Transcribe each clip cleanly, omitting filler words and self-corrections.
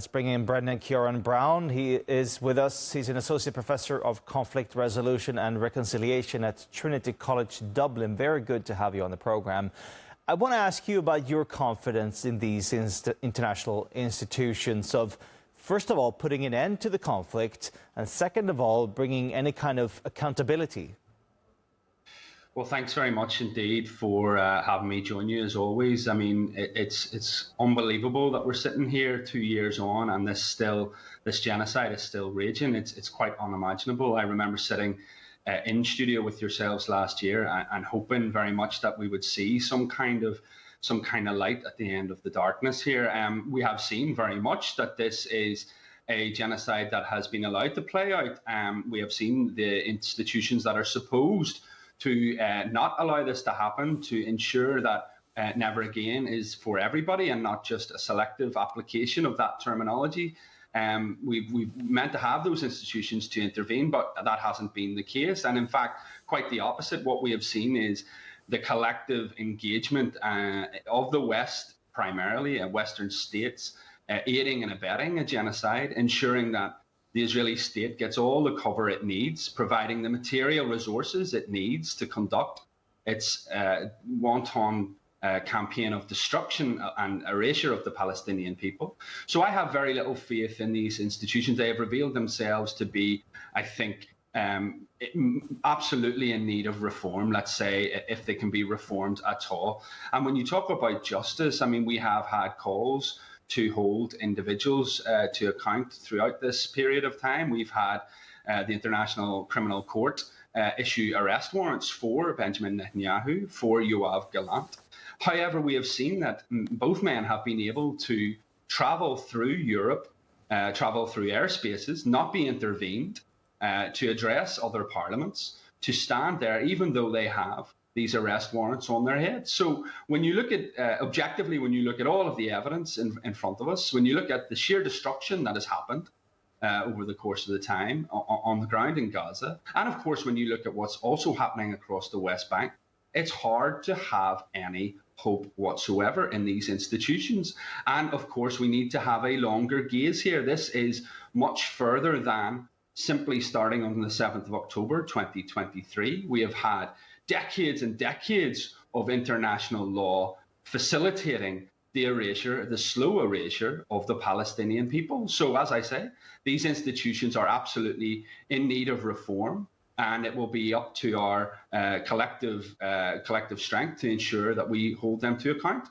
Let's bring in Ciaran Browne. He is with us. He's an associate professor of conflict resolution and reconciliation at Trinity College Dublin. Very good to have you on the programme. I want to ask you about your confidence in these international institutions of, first of all, putting an end to the conflict, and second of all, bringing any kind of accountability. Well, thanks very much indeed for having me join you as always. I mean, it's unbelievable that we're sitting here 2 years on and this genocide is still raging. It's quite unimaginable. I remember sitting in studio with yourselves last year and hoping very much that we would see some kind of light at the end of the darkness here. We have seen very much that this is a genocide that has been allowed to play out. We have seen the institutions that are supposed to not allow this to happen, to ensure that never again is for everybody and not just a selective application of that terminology. We've meant to have those institutions to intervene, but that hasn't been the case. And in fact, quite the opposite. What we have seen is the collective engagement of the West, primarily Western states, aiding and abetting a genocide, ensuring that the Israeli state gets all the cover it needs, providing the material resources it needs to conduct its wanton campaign of destruction and erasure of the Palestinian people. So I have very little faith in these institutions. They have revealed themselves to be, I think, absolutely in need of reform, let's say, if they can be reformed at all. And when you talk about justice, I mean, we have had calls to hold individuals to account throughout this period of time. We've had the International Criminal Court issue arrest warrants for Benjamin Netanyahu, for Yoav Gallant. However, we have seen that both men have been able to travel through Europe, travel through airspaces, not be intervened, to address other parliaments, to stand there, even though they have these arrest warrants on their heads. So when you look at, objectively, when you look at all of the evidence in front of us, when you look at the sheer destruction that has happened over the course of the time on the ground in Gaza, and of course, when you look at what's also happening across the West Bank, it's hard to have any hope whatsoever in these institutions. And of course, we need to have a longer gaze here. This is much further than simply starting on the 7th of October 2023. We have had decades and decades of international law facilitating the erasure, the slow erasure of the Palestinian people. So as I say, these institutions are absolutely in need of reform, and it will be up to our collective strength to ensure that we hold them to account.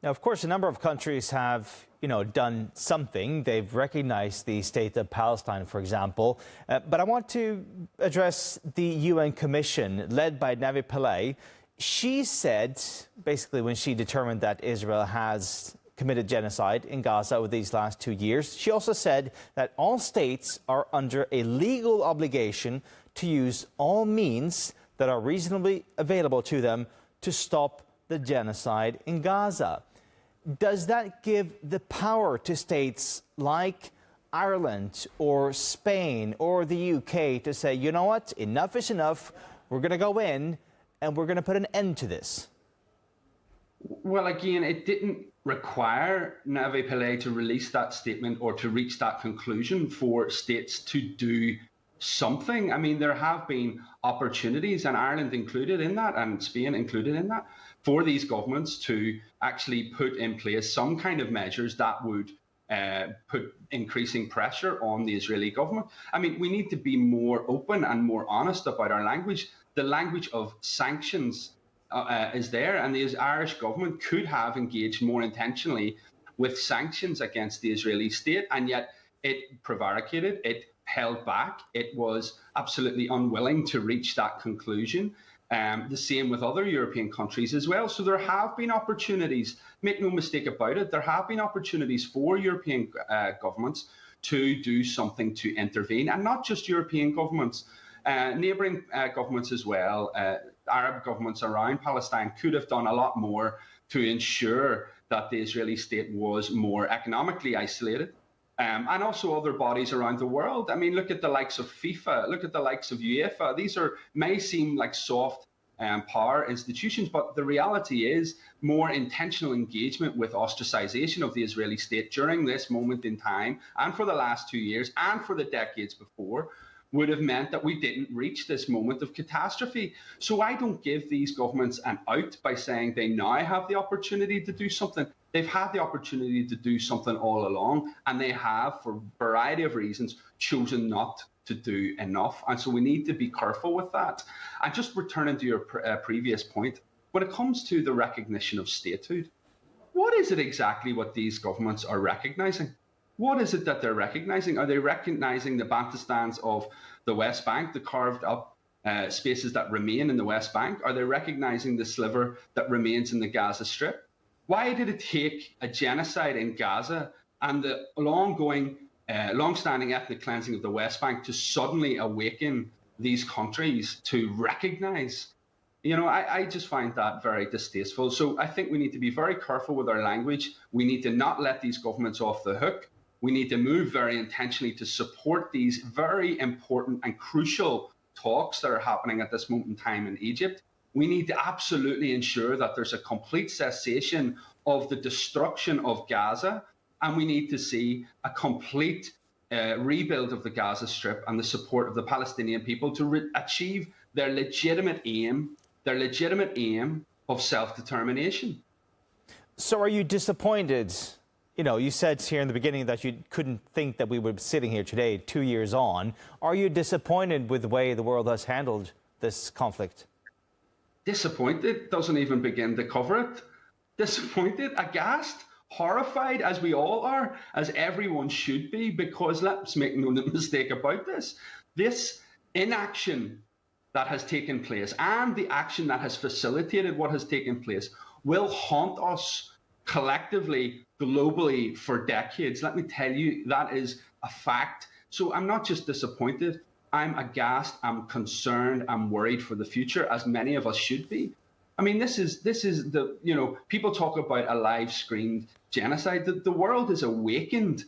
Now, of course, a number of countries have, done something. They've recognized the state of Palestine, for example. But I want to address the UN Commission led by Navi Pillay. She said, basically, when she determined that Israel has committed genocide in Gaza over these last 2 years, she also said that all states are under a legal obligation to use all means that are reasonably available to them to stop the genocide in Gaza. Does that give the power to states like Ireland or Spain or the UK to say, you know what, enough is enough, we're going to go in and we're going to put an end to this? Well, again, it didn't require Navi Pillay to release that statement or to reach that conclusion for states to do something. I mean, there have been opportunities, and Ireland included in that, and Spain included in that, for these governments to actually put in place some kind of measures that would put increasing pressure on the Israeli government. I mean, we need to be more open and more honest about our language. The language of sanctions is there, and the Irish government could have engaged more intentionally with sanctions against the Israeli state, and yet it prevaricated, it held back, it was absolutely unwilling to reach that conclusion. The same with other European countries as well. So there have been opportunities, make no mistake about it, there have been opportunities for European governments to do something to intervene, and not just European governments, neighbouring governments as well. Arab governments around Palestine could have done a lot more to ensure that the Israeli state was more economically isolated. And also other bodies around the world. I mean, look at the likes of FIFA, look at the likes of UEFA. These may seem like soft power institutions. But the reality is more intentional engagement with ostracization of the Israeli state during this moment in time, and for the last 2 years, and for the decades before, would have meant that we didn't reach this moment of catastrophe. So I don't give these governments an out by saying they now have the opportunity to do something. They've had the opportunity to do something all along, and they have, for a variety of reasons, chosen not to do enough. And so we need to be careful with that. And just returning to your previous point, when it comes to the recognition of statehood, what is it exactly what these governments are recognising? What is it that they're recognising? Are they recognising the Bantustans of the West Bank, the carved up spaces that remain in the West Bank? Are they recognising the sliver that remains in the Gaza Strip? Why did it take a genocide in Gaza and the long-standing ethnic cleansing of the West Bank to suddenly awaken these countries to recognise? I just find that very distasteful. So I think we need to be very careful with our language. We need to not let these governments off the hook. We need to move very intentionally to support these very important and crucial talks that are happening at this moment in time in Egypt. We need to absolutely ensure that there's a complete cessation of the destruction of Gaza, and we need to see a complete rebuild of the Gaza Strip and the support of the Palestinian people to achieve their legitimate aim of self-determination. So are you disappointed? You said here in the beginning that you couldn't think that we would be sitting here today, 2 years on. Are you disappointed with the way the world has handled this conflict? Disappointed doesn't even begin to cover it. Disappointed, aghast, horrified, as we all are, as everyone should be, because let's make no mistake about this. This inaction that has taken place and the action that has facilitated what has taken place will haunt us collectively, globally, for decades. Let me tell you, that is a fact. So I'm not just disappointed, I'm aghast, I'm concerned, I'm worried for the future, as many of us should be. I mean, this is the, people talk about a live screened genocide. The world is awakened.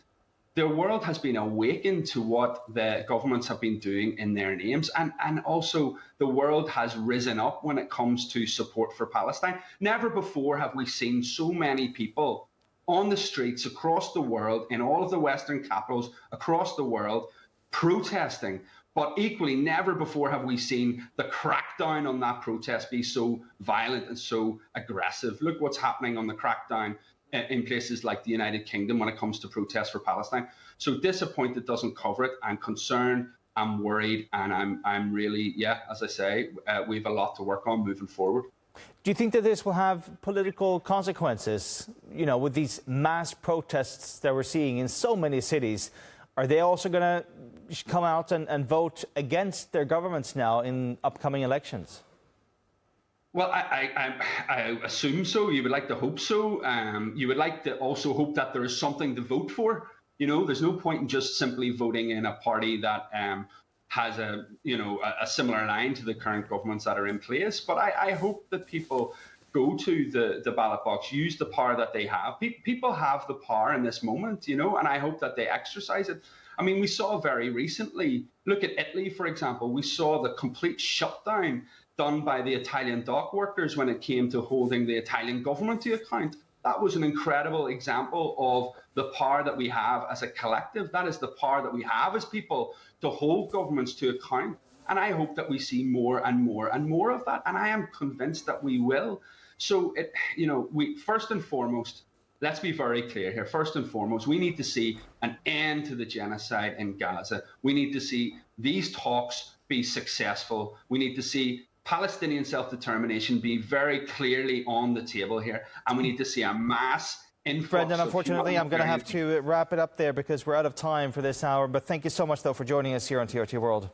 The world has been awakened to what the governments have been doing in their names. And also the world has risen up when it comes to support for Palestine. Never before have we seen so many people on the streets across the world, in all of the Western capitals across the world, protesting. But equally, never before have we seen the crackdown on that protest be so violent and so aggressive. Look what's happening on the crackdown in places like the United Kingdom when it comes to protests for Palestine. So disappointed doesn't cover it. I'm concerned, I'm worried, and I'm really, as I say, we have a lot to work on moving forward. Do you think that this will have political consequences? With these mass protests that we're seeing in so many cities, are they also going to come out and vote against their governments now in upcoming elections? Well, I assume so. You would like to hope so. You would like to also hope that there is something to vote for. There's no point in just simply voting in a party that has a similar line to the current governments that are in place. But I hope that people go to the ballot box, use the power that they have. People have the power in this moment, and I hope that they exercise it. I mean, we saw very recently, look at Italy, for example, we saw the complete shutdown done by the Italian dock workers when it came to holding the Italian government to account. That was an incredible example of the power that we have as a collective. That is the power that we have as people to hold governments to account. And I hope that we see more and more and more of that. And I am convinced that we will. So, we first and foremost, let's be very clear here. First and foremost, we need to see an end to the genocide in Gaza. We need to see these talks be successful. We need to see Palestinian self-determination be very clearly on the table here. And we need to see a mass influx. Brendan, unfortunately, I'm going to have to wrap it up there because we're out of time for this hour. But thank you so much, though, for joining us here on TRT World.